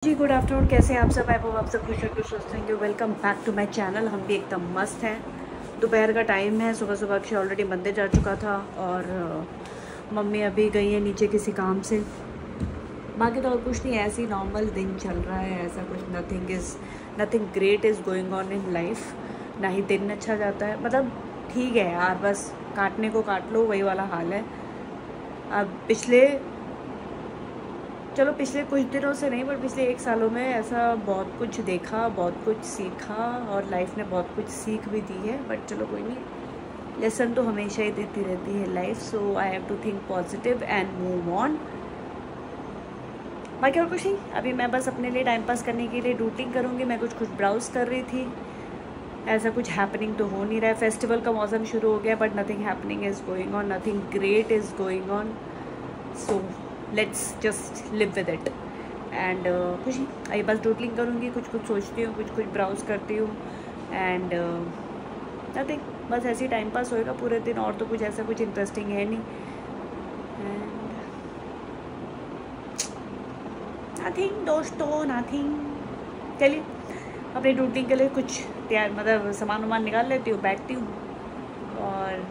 जी good afternoon, कैसे हैं आप सब? आप सब खुश हैं, स्वस्थ रहेंगे। Welcome back to my channel. हम भी एकदम मस्त हैं। दोपहर का टाइम है, सुबह सुबह अक्षय ऑलरेडी मंदिर जा चुका था और मम्मी अभी गई है नीचे किसी काम से। बाकी तो और कुछ नहीं, ऐसे ही नॉर्मल दिन चल रहा है, ऐसा कुछ nothing great is going on in life. ना ही दिन अच्छा जाता है, मतलब ठीक है यार, बस काटने को काट लो, वही वाला हाल है। अब पिछले कुछ दिनों से नहीं, बट पिछले 1 सालों में ऐसा बहुत कुछ देखा, बहुत कुछ सीखा और लाइफ ने बहुत कुछ सीख भी दी है। बट चलो कोई नहीं, लेसन तो हमेशा ही देती रहती है life. So I have to think positive and move on. बाकी और कुछ नहीं, अभी मैं बस अपने लिए टाइम पास करने के लिए डूडलिंग करूँगी। मैं कुछ ब्राउज़ कर रही थी, ऐसा कुछ हैपनिंग तो हो नहीं रहा है। फेस्टिवल का मौसम शुरू हो गया, but nothing happening is going on, nothing great is going on. So let's just live with it and कुछ नहीं, अभी बस डूडलिंग करूँगी, कुछ सोचती हूँ, कुछ ब्राउज़ करती हूँ एंड नथिंग, बस ऐसे ही टाइम पास होएगा पूरे दिन। और तो कुछ ऐसा कुछ इंटरेस्टिंग है नहीं एंड नथिंग दोस्तों, नथिंग। चलिए अपनी डूडलिंग के लिए कुछ तैयार, मतलब सामान वामान निकाल लेती हूँ, बैठती हूँ और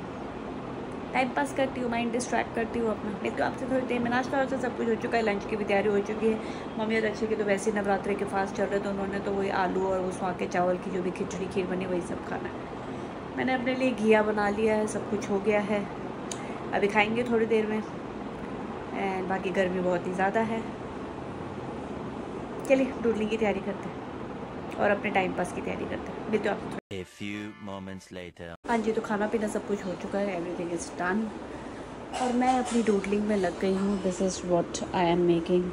टाइम पास करती हूँ, माइंड डिस्ट्रैक्ट करती हूँ अपना। देखती हूँ आपसे थोड़ी देर में। नाश्ता वास्ता सब कुछ हो चुका है, लंच की भी तैयारी हो चुकी है। मम्मी और अक्षय के तो वैसे ही नवरात्रि के फास्ट चल रहे, तो उन्होंने तो वही आलू और वो सुहा के चावल की जो भी खिचड़ी खीर बनी वही सब खाना है। मैंने अपने लिए घिया बना लिया है, सब कुछ हो गया है, अभी खाएँगे थोड़ी देर में। एंड बाकी गर्मी बहुत ही ज़्यादा है। चलिए डूडलिंग की तैयारी करते हैं और अपने टाइम पास की तैयारी करते हैं। मिलते हो आप। A few moments later. हाँ जी, तो खाना पीना सब कुछ हो चुका है, एवरीथिंग इज़ डन और मैं अपनी डूडलिंग में लग गई हूँ। This is what I am making.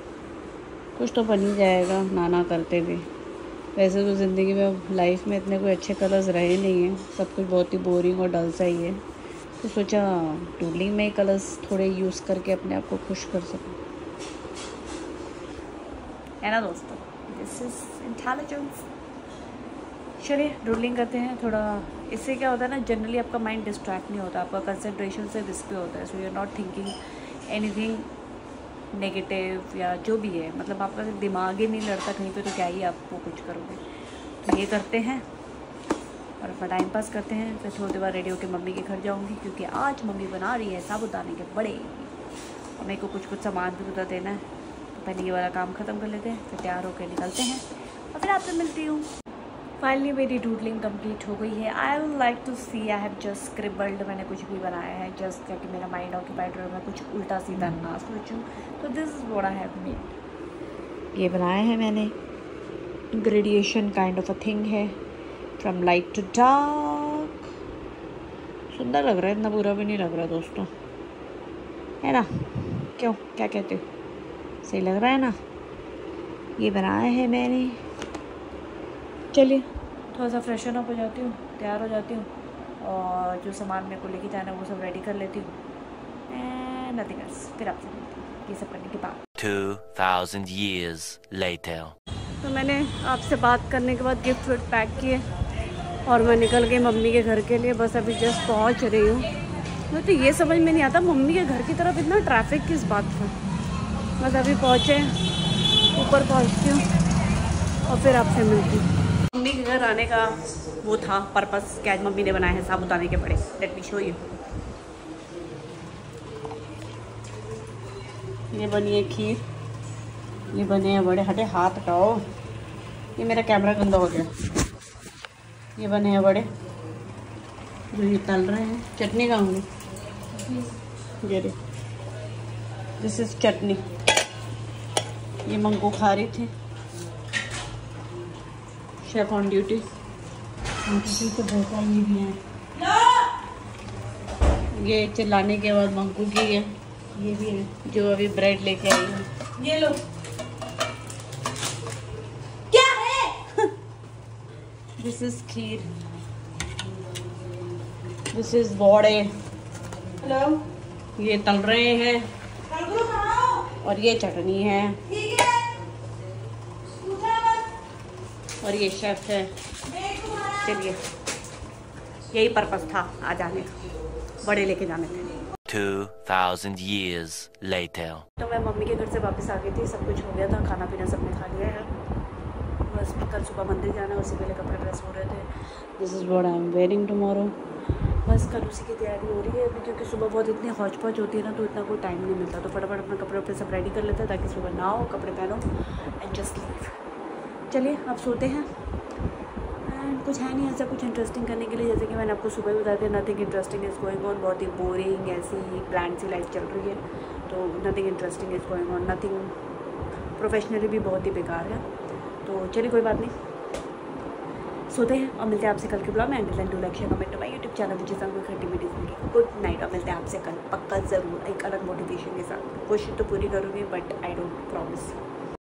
कुछ तो बन ही जाएगा नाना करते हुए। वैसे तो ज़िंदगी में अब लाइफ में इतने कोई अच्छे कलर्स रहे नहीं हैं, सब कुछ बहुत ही बोरिंग और डल सा ही है। तो सोचा डूडलिंग में ही कलर्स थोड़े यूज़ करके अपने आप को खुश कर सकूँ, है ना दोस्तों? This is intelligence. चलिए डूडलिंग करते हैं थोड़ा। इससे क्या होता है ना, जनरली आपका माइंड डिस्ट्रैक्ट नहीं होता, आपका कंसंट्रेशन से इस पे होता है। So you are not thinking anything negative या जो भी है, मतलब आपका दिमाग ही नहीं लड़ता कहीं पे, तो क्या ही आप वो कुछ करोगे। तो ये करते हैं और अपना टाइम पास करते हैं। फिर थोड़ी देर बाद रेडी होकर मम्मी के घर जाऊँगी, क्योंकि आज मम्मी बना रही है साबूदाने के बड़े और मेरे को कुछ सामान भी उधर देना है। तो पहले ये वाला काम ख़त्म कर लेते हैं, फिर तैयार होकर निकलते हैं और फिर आपसे मिलती हूँ। फाइनली मेरी डूडलिंग कंप्लीट हो गई है। I would like to see, I have just scribbled. मैंने कुछ भी बनाया है जस्ट ताकि मेरा माइंड ऑक्यूपाइड रहे, मैं कुछ उल्टा सीधा ना सोचूं। तो this is what I have made. ये बनाया है मैंने, gradation kind of a thing है, फ्रॉम लाइट टू डार्क। सुंदर लग रहा है, इतना बुरा भी नहीं लग रहा दोस्तों, है ना? क्यों, क्या कहते हो? सही लग रहा है ना? ये बनाया है मैंने। चलिए थोड़ा सा फ्रेशन अप हो जाती हूँ, तैयार हो जाती हूँ और जो सामान मेरे को लेके जाना है वो सब रेडी कर लेती हूँ एंड नथिंग एल्स। फिर आपसे मिलती हूँ ये सब करने के बाद। 2000 years later. तो मैंने आपसे बात करने के बाद गिफ्ट विफ्ट पैक किए और मैं निकल गई मम्मी के घर के लिए। बस अभी जस्ट पहुँच रही हूँ। मुझे तो ये समझ में नहीं आता मम्मी के घर की तरफ इतना ट्रैफिक किस बात का। बस अभी पहुँचे, ऊपर पहुँचती हूँ और फिर आपसे मिलती हूँ। मम्मी के घर आने का वो था पर्पस कि आज मम्मी ने बनाए हैं साबूदाने के बड़े। Let me show you. ये बनी है खीर, ये बने हैं बड़े। हटे हाथ हटाओ, ये मेरा कैमरा गंदा हो गया। ये बने हैं बड़े जो ये तल रहे हैं। चटनी खाऊंगी, ये दिस इज चटनी। ये मंगू खा रही थी, शेफ ऑन ड्यूटी। तो भूखा ही भी है। ये चिल्लाने के बाद मंकू की है, ये भी है जो अभी ब्रेड लेके आई है। ये लो, क्या है? This is kheer, this is वड़े। हेलो, ये तल रहे हैं और ये चटनी है और ये शेफ है। चलिए यही पर्पस था आज आने का, बड़े लेके जाने थे। 2,000 years later. तो मैं मम्मी के घर से वापस आ गई थी, सब कुछ हो गया था, खाना पीना सबने खा लिया है। बस कल सुबह मंदिर जाना है, उसी के लिए कपड़े प्रेस हो रहे थे। This is what I am wearing tomorrow. बस कल उसी की तैयारी हो रही है अभी, क्योंकि सुबह बहुत इतनी हौच पौच होती है ना, तो इतना कोई टाइम नहीं मिलता। तो फटाफट अपने कपड़े वपड़े सब रेडी कर लेते हैं ताकि सुबह ना हो, कपड़े पहनो एंड जस्ट लीव। चलिए अब सोते हैं। एंड कुछ है नहीं ऐसा कुछ इंटरेस्टिंग करने के लिए, जैसे कि मैंने आपको सुबह ही बताया था, nothing interesting is going on. बहुत ही बोरिंग ऐसी ब्लैंड सी लाइफ चल रही है, तो nothing interesting is going on, nothing professionally भी बहुत ही बेकार है। तो चलिए कोई बात नहीं, सोते हैं और मिलते हैं आपसे कल के ब्लॉग में। And do like share comment to my YouTube channel which is कोई क्रिएटिविटी की। गुड नाइट और मिलते हैं आपसे कल पक्का ज़रूर एक अलग मोटिवेशन के साथ। कोशिश तो पूरी करूँगी बट आई डोंट प्रॉमिस।